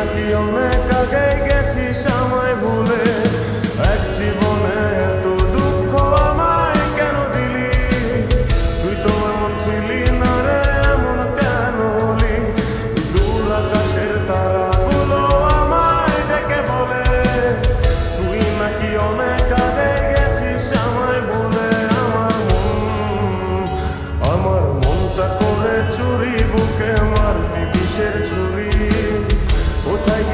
নাকি অনেক আগে গেছিস আমায় ভুলে। এক জীবনে এত দুঃখ আমায় কেন দিলি? তুই তো এমন ছিলি না রে, এমন কেন হলি? দূর আকাশের তারাগুলো আমায় ডেকে বলে তুই নাকি অনেক আগে গেছিস আমায় ভুলে। আমার মনটা করে চুরি, বুকে মারলি বিষের ছুরি। কোথায়